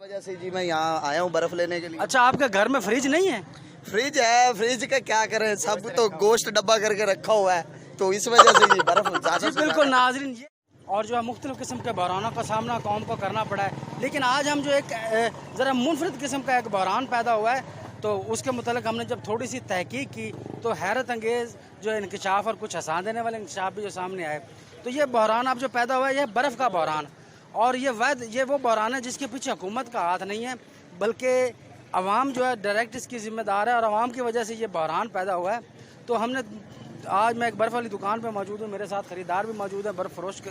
वजह से जी मैं यहाँ आया हूँ बर्फ लेने के लिए। अच्छा, आपके घर में फ्रिज नहीं है? फ्रिज है, फ्रिज का क्या करें, सब तो गोश्त डब्बा करके रखा हुआ है, तो इस वजह से जी बर्फ ज्यादा। बिल्कुल नाजरीन, ये और जो है मुख्तलिफ किस्म के बहरानों का सामना कौम को करना पड़ा है, लेकिन आज हम जो एक ज़रा मुनफरद किस्म का एक बहरान पैदा हुआ है, तो उसके मुतालिक हमने जब थोड़ी सी तहकीक की तो हैरत अंगेज़ जो इंकशाफ और कुछ हंसा देने वाले इंकशाफ भी जो सामने आए। तो ये बहरान अब जो पैदा हुआ है, यह बर्फ़ का बहरान, और ये वो बहरान है जिसके पीछे हुकूमत का हाथ नहीं है, बल्कि अवाम जो है डायरेक्ट इसकी ज़िम्मेदार है, और अवाम की वजह से ये बहरान पैदा हुआ है। तो हमने आज मैं एक बर्फ़ वाली दुकान पे मौजूद हूँ, मेरे साथ ख़रीदार भी मौजूद है, बर्फ़ फरोश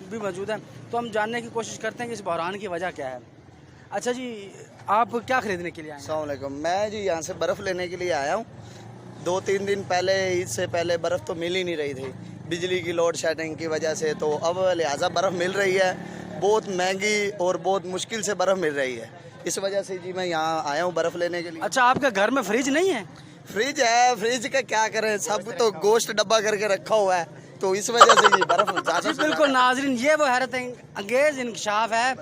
भी मौजूद है, तो हम जानने की कोशिश करते हैं कि इस बहरान की वजह क्या है। अच्छा जी, आप क्या ख़रीदने के लिए आए? अस्सलाम वालेकुम। मैं जी यहाँ से बर्फ़ लेने के लिए आया हूँ। 2-3 दिन पहले, ईद से पहले बर्फ़ तो मिल ही नहीं रही थी, बिजली की लोड शेडिंग की वजह से, तो अब लिहाजा बर्फ़ मिल रही है, बहुत महंगी और बहुत मुश्किल से बर्फ़ मिल रही है, इस वजह से जी मैं यहाँ आया हूँ बर्फ़ लेने के लिए। अच्छा, आपके घर में फ्रिज नहीं है? फ्रिज है, फ्रिज का क्या करें, सब तो गोश्त डब्बा करके रखा हुआ है, तो इस वजह से जी बर्फ़ ज़्यादा। बिल्कुल नाजरीन, ये वो हैरत अंगेज़ इंकशाफ है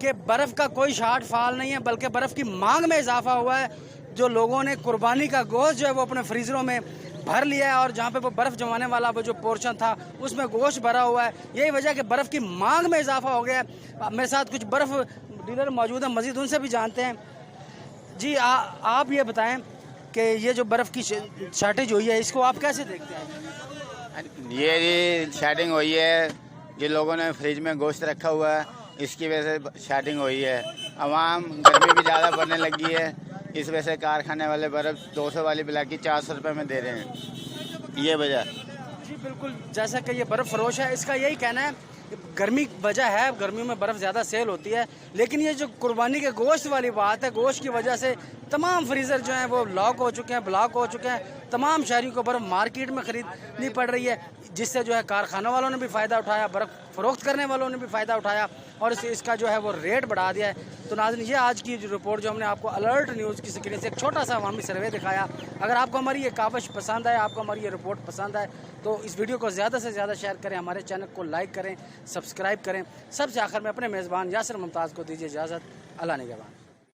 कि बर्फ़ का कोई शार्ट फॉल नहीं है, बल्कि बर्फ़ की मांग में इजाफा हुआ है। जो लोगों ने कुर्बानी का गोश्त जो है वो अपने फ्रीज़रों में भर लिया है, और जहाँ पे वो बर्फ़ जमाने वाला वो जो पोर्शन था उसमें गोश्त भरा हुआ है। यही वजह कि बर्फ़ की मांग में इजाफा हो गया है। मेरे साथ कुछ बर्फ़ डीलर मौजूद हैं, मज़ीद उनसे भी जानते हैं। जी आप ये बताएं कि ये जो बर्फ़ की शॉर्टेज हुई है, इसको आप कैसे देखते हैं? ये शार्टिंग हुई है, जिन लोगों ने फ्रिज में गोश्त रखा हुआ है इसकी वजह से शार्टिंग हुई है। अवाम गर्मी भी ज़्यादा पड़ने लगी है, इस वजह से कारखाने वाले बर्फ़ 200 वाली ब्लैक 400 रुपये में दे रहे हैं, ये वजह। जी बिल्कुल, जैसा कि ये बर्फ़ फरोश है, इसका यही कहना है कि गर्मी वजह है, गर्मियों में बर्फ़ ज़्यादा सेल होती है, लेकिन ये जो कुर्बानी के गोश्त वाली बात है, गोश्त की वजह से तमाम फ्रीज़र जो हैं वो लॉक हो चुके हैं, ब्लॉक हो चुके हैं। तमाम शहरियों को बर्फ़ मार्केट में ख़रीदनी पड़ रही है, जिससे जो है कारखानों वालों ने भी फ़ायदा उठाया, बर्फ़ फ़रोख्त करने वालों ने भी फ़ायदा उठाया, और इसका जो है वो रेट बढ़ा दिया है। तो नाज़रीन, ये आज की जो रिपोर्ट जो हमने आपको अलर्ट न्यूज़ की स्क्रीन से एक छोटा सा अवामी सर्वे दिखाया। अगर आपको हमारी ये कावश पसंद आए, आपको हमारी ये रिपोर्ट पसंद आए, तो इस वीडियो को ज़्यादा से ज़्यादा शेयर करें, हमारे चैनल को लाइक करें, सब्सक्राइब करें। सबसे आखिर में अपने मेज़बान यासिर मुमताज़ को दीजिए इजाज़त। अल्लाह निगहबान।